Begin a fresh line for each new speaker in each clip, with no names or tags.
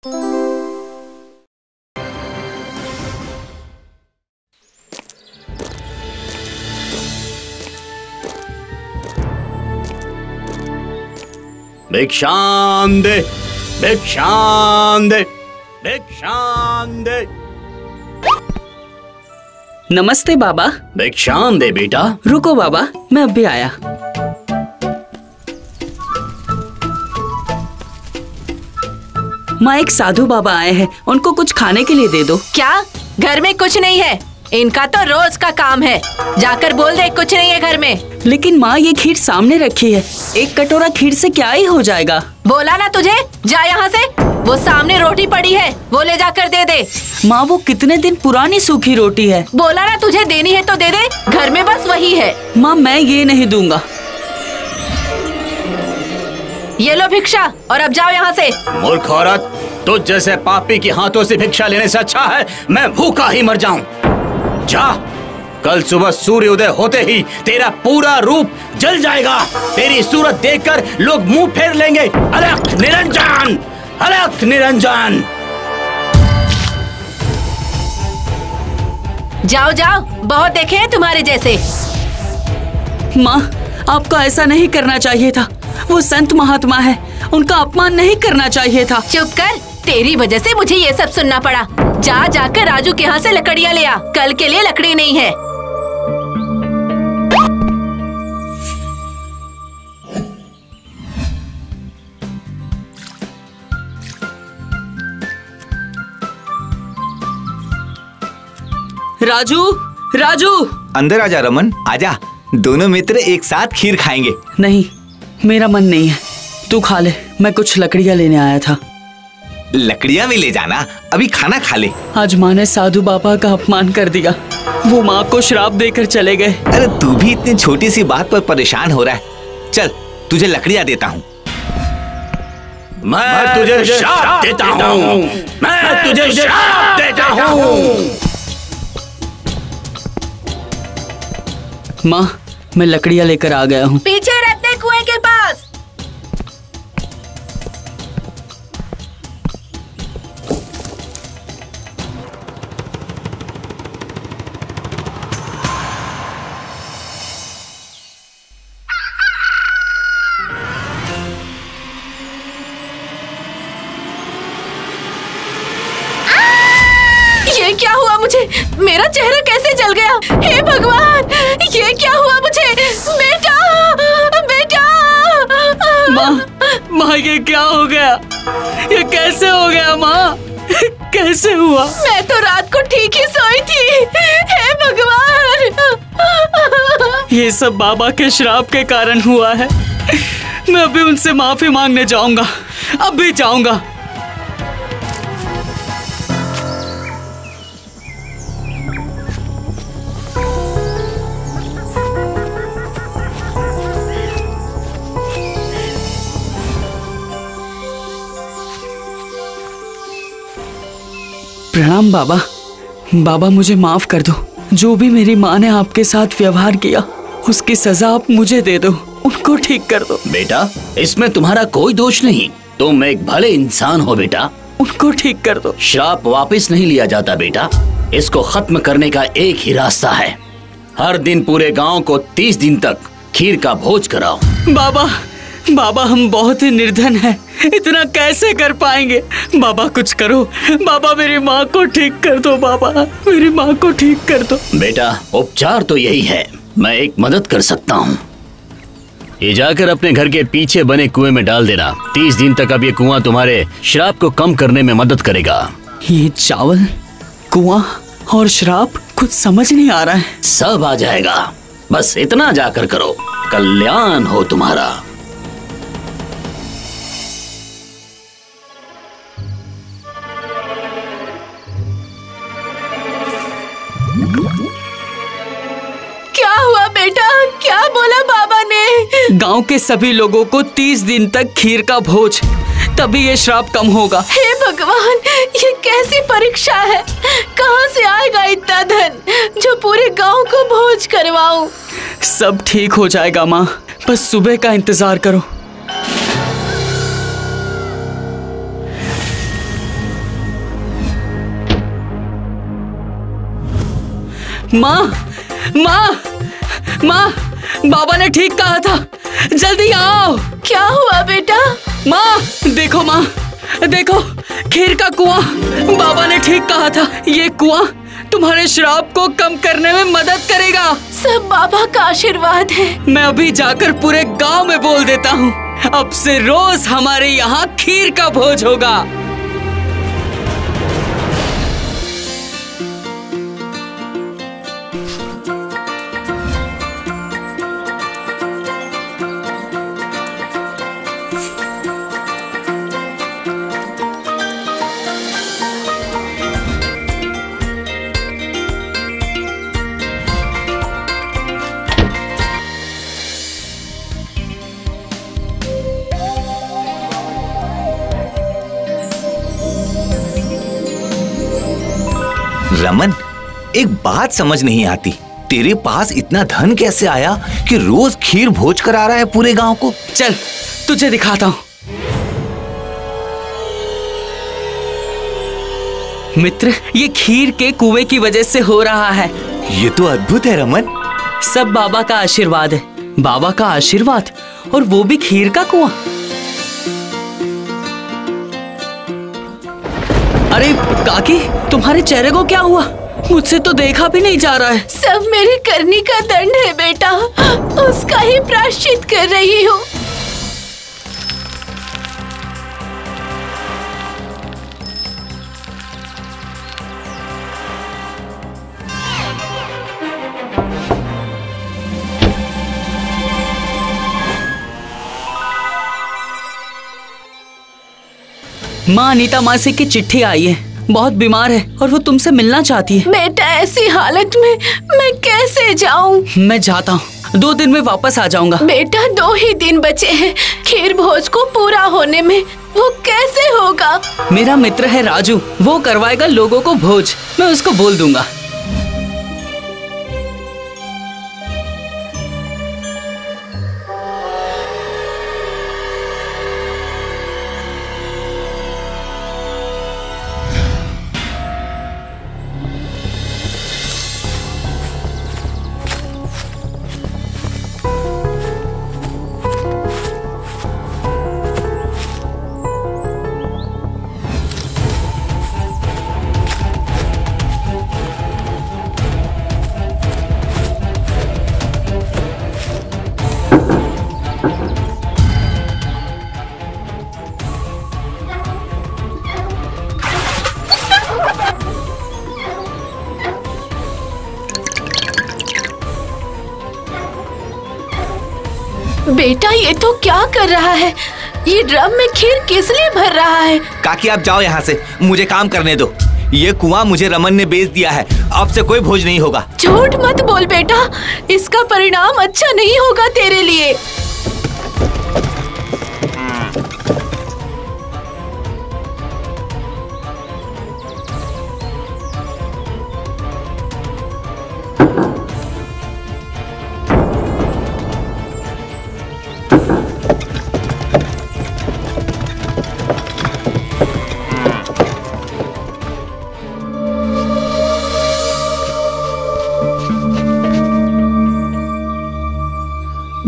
भिक्षां दे, भिक्षां दे, भिक्षां दे।
नमस्ते बाबा।
भिक्षां दे बेटा।
रुको बाबा, मैं अभी आया। माँ, एक साधु बाबा आए हैं, उनको कुछ खाने के लिए दे दो।
क्या? घर में कुछ नहीं है? इनका तो रोज का काम है। जाकर बोल दे कुछ नहीं है घर में।
लेकिन माँ, ये खीर सामने रखी है, एक कटोरा खीर से क्या ही हो जाएगा।
बोला ना तुझे, जा यहाँ से। वो सामने रोटी पड़ी है, वो ले जाकर दे दे।
माँ, वो कितने दिन पुरानी सूखी रोटी है।
बोला ना तुझे, देनी है तो दे दे, घर में बस वही है।
माँ, मैं ये नहीं दूंगा।
ये लो भिक्षा, और अब जाओ यहाँ से।
मूर्ख औरत, तुझ जैसे पापी के हाथों से भिक्षा लेने से अच्छा है मैं भूखा ही मर जाऊं। जा, कल सुबह सूर्योदय होते ही तेरा पूरा रूप जल जाएगा। तेरी सूरत देखकर लोग मुंह फेर लेंगे। अलख निरंजन, अलख निरंजन।
जाओ जाओ, बहुत देखे हैं तुम्हारे जैसे।
माँ, आपको ऐसा नहीं करना चाहिए था। वो संत महात्मा है, उनका अपमान नहीं करना चाहिए था।
चुप कर, तेरी वजह से मुझे ये सब सुनना पड़ा। जा जाकर राजू के यहाँ से लकड़ियाँ ले आ, कल के लिए लकड़ी नहीं है।
राजू, राजू।
अंदर आजा रमन, आजा। दोनों मित्र एक साथ खीर खाएंगे।
नहीं, मेरा मन नहीं है, तू खा ले। मैं कुछ लकड़ियाँ लेने आया था।
लकड़ियाँ भी ले जाना, अभी खाना खा ले।
आज माँ ने साधु बाबा का अपमान कर दिया। वो माँ को श्राप देकर चले गए।
अरे तू भी इतनी छोटी सी बात पर परेशान हो रहा है। चल, तुझे लकड़ियाँ देता हूँ।
मैं तुझे श्राप देता हूँ, मैं तुझे श्राप देता हूँ।
माँ, मैं लकड़ियाँ लेकर आ गया हूँ।
पीछे रहते कुएं के पास। ये क्या हुआ मुझे? मेरा चेहरा कैसे जल गया? हे भगवान, ये क्या हुआ मुझे? बेटा, बेटा।
माँ, ये क्या हो गया? ये कैसे हो गया माँ? कैसे हुआ?
मैं तो रात को ठीक ही सोई थी। हे भगवान।
ये सब बाबा के श्राप के कारण हुआ है। मैं अभी उनसे माफी मांगने जाऊंगा, अभी जाऊंगा। प्रणाम बाबा। बाबा, मुझे माफ कर दो। जो भी मेरी माँ ने आपके साथ व्यवहार किया, उसकी सजा आप मुझे दे दो, उनको ठीक कर दो।
बेटा, इसमें तुम्हारा कोई दोष नहीं, तुम एक भले इंसान हो बेटा।
उनको ठीक कर दो।
श्राप वापस नहीं लिया जाता बेटा, इसको खत्म करने का एक ही रास्ता है। हर दिन पूरे गांव को 30 दिन तक खीर का भोज कराओ।
बाबा, हम बहुत ही निर्धन हैं, इतना कैसे कर पाएंगे? बाबा कुछ करो, बाबा मेरी माँ को ठीक कर दो, बाबा मेरी माँ को ठीक कर दो।
बेटा, उपचार तो यही है, मैं एक मदद कर सकता हूँ। ये जाकर अपने घर के पीछे बने कुएं में डाल देना। 30 दिन तक अब ये कुआं तुम्हारे श्राप को कम करने में मदद करेगा।
ये चावल, कुआं और श्राप, कुछ समझ नहीं आ रहा है।
सब आ जाएगा, बस इतना जाकर करो, कल्याण हो तुम्हारा।
क्या हुआ बेटा? क्या बोला बाबा ने?
गांव के सभी लोगों को 30 दिन तक खीर का भोज, तभी ये श्राप कम होगा।
हे भगवान, ये कैसी परीक्षा है? कहाँ से आएगा इतना धन जो पूरे गांव को भोज करवाऊं?
सब ठीक हो जाएगा माँ, बस सुबह का इंतजार करो। माँ, माँ, माँ, बाबा ने ठीक कहा था, जल्दी आओ।
क्या हुआ बेटा?
माँ देखो, माँ देखो, खीर का कुआं। बाबा ने ठीक कहा था, ये कुआं तुम्हारे श्राप को कम करने में मदद करेगा।
सब बाबा का आशीर्वाद है।
मैं अभी जाकर पूरे गांव में बोल देता हूँ, अब से रोज हमारे यहाँ खीर का भोज होगा।
रमन, एक बात समझ नहीं आती, तेरे पास इतना धन कैसे आया कि रोज खीर भोज करा रहा है पूरे गांव को?
चल तुझे दिखाता हूँ। मित्र, ये खीर के कुएं की वजह से हो रहा है।
ये तो अद्भुत है रमन।
सब बाबा का आशीर्वाद है, बाबा का आशीर्वाद, और वो भी खीर का कुआं। अरे काकी, तुम्हारे चेहरे को क्या हुआ? मुझसे तो देखा भी नहीं जा रहा है।
सब मेरी करनी का दंड है बेटा, उसका ही प्रायश्चित कर रही हूँ।
माँ अनीता मासी की चिट्ठी आई है, बहुत बीमार है और वो तुमसे मिलना चाहती है।
बेटा ऐसी हालत में मैं कैसे जाऊँ?
मैं जाता हूँ, 2 दिन में वापस आ जाऊंगा।
बेटा 2 ही दिन बचे हैं खीर भोज को पूरा होने में, वो कैसे होगा?
मेरा मित्र है राजू, वो करवाएगा लोगों को भोज, मैं उसको बोल दूंगा।
बेटा ये तो क्या कर रहा है? ये ड्रम में खीर किस लिए भर रहा है?
काकी आप जाओ यहाँ से, मुझे काम करने दो। ये कुआं मुझे रमन ने बेच दिया है, अब से कोई भोज नहीं होगा।
झूठ मत बोल बेटा, इसका परिणाम अच्छा नहीं होगा तेरे लिए।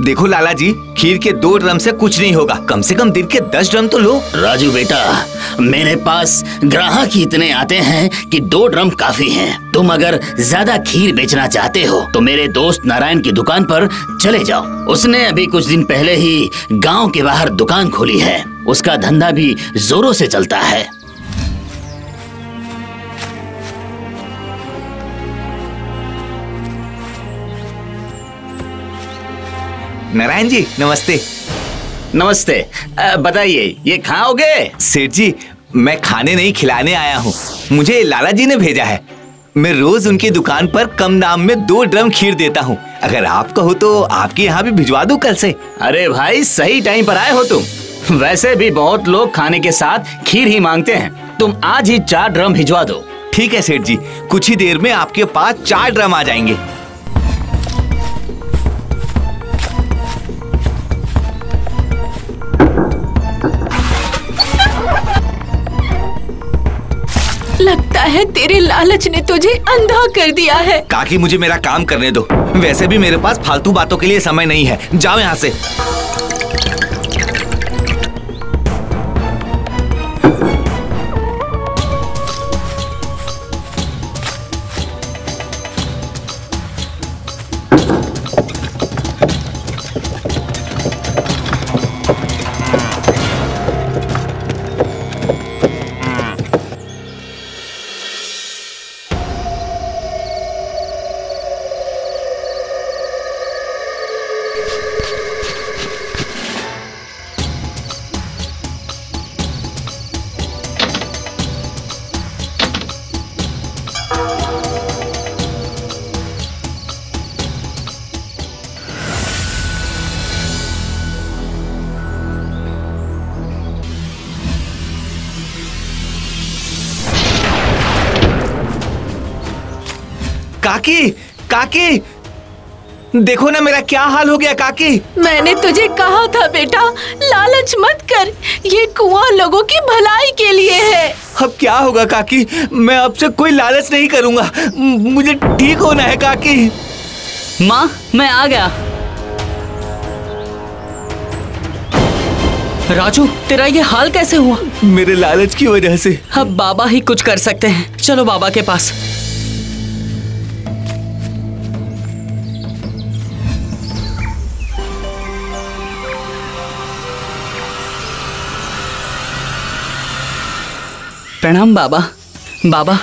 देखो लाला जी, खीर के 2 ड्रम से कुछ नहीं होगा, कम से कम दिन के 10 ड्रम तो लो।
राजू बेटा, मेरे पास ग्राहक ही इतने आते हैं कि 2 ड्रम काफी हैं। तुम अगर ज्यादा खीर बेचना चाहते हो तो मेरे दोस्त नारायण की दुकान पर चले जाओ। उसने अभी कुछ दिन पहले ही गांव के बाहर दुकान खोली है, उसका धंधा भी जोरों से चलता है।
नारायण जी नमस्ते।
नमस्ते, बताइए ये खाओगे?
सेठ जी, मैं खाने नहीं खिलाने आया हूँ, मुझे लाला जी ने भेजा है। मैं रोज उनकी दुकान पर कम दाम में 2 ड्रम खीर देता हूँ, अगर आप कहो तो आपके यहाँ भी भिजवा दूँ कल से।
अरे भाई सही टाइम पर आए हो तुम। वैसे भी बहुत लोग खाने के साथ खीर ही मांगते हैं, तुम आज ही 4 ड्रम भिजवा दो।
ठीक है सेठ जी, कुछ ही देर में आपके पास 4 ड्रम आ जाएंगे।
लगता है तेरे लालच ने तुझे अंधा कर दिया है।
काकी मुझे मेरा काम करने दो, वैसे भी मेरे पास फालतू बातों के लिए समय नहीं है। जाओ यहाँ से। काकी, काकी, देखो ना मेरा क्या हाल हो गया काकी।
मैंने तुझे कहा था बेटा, लालच मत कर, ये कुआं लोगों की भलाई के लिए है।
अब क्या होगा काकी, मैं अब से कोई लालच नहीं करूंगा, मुझे ठीक होना है काकी।
माँ, मैं आ गया। राजू, तेरा ये हाल कैसे हुआ?
मेरे लालच की वजह से।
अब बाबा ही कुछ कर सकते हैं, चलो बाबा के पास। प्रणाम बाबा। बाबा,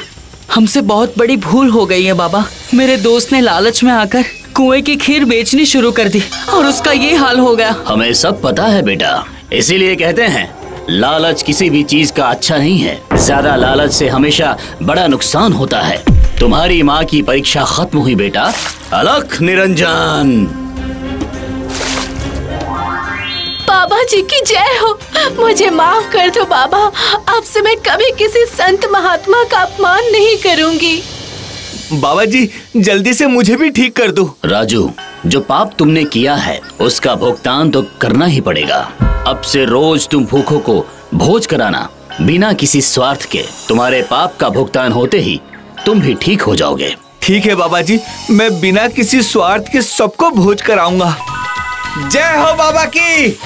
हमसे बहुत बड़ी भूल हो गई है बाबा। मेरे दोस्त ने लालच में आकर कुएं की खीर बेचनी शुरू कर दी और उसका ये हाल हो गया।
हमें सब पता है बेटा, इसीलिए कहते हैं लालच किसी भी चीज का अच्छा नहीं है। ज्यादा लालच से हमेशा बड़ा नुकसान होता है। तुम्हारी माँ की परीक्षा खत्म हुई बेटा। अलख निरंजन।
बाबा जी की जय हो। मुझे माफ कर दो बाबा, अब से मैं कभी किसी संत महात्मा का अपमान नहीं करूंगी।
बाबा जी, जल्दी से मुझे भी ठीक कर दो।
राजू, जो पाप तुमने किया है उसका भुगतान तो करना ही पड़ेगा। अब से रोज तुम भूखों को भोज कराना, बिना किसी स्वार्थ के। तुम्हारे पाप का भुगतान होते ही तुम भी ठीक हो जाओगे।
ठीक है बाबा जी, मैं बिना किसी स्वार्थ के सबको भोज कराऊंगा। जय हो बाबा की।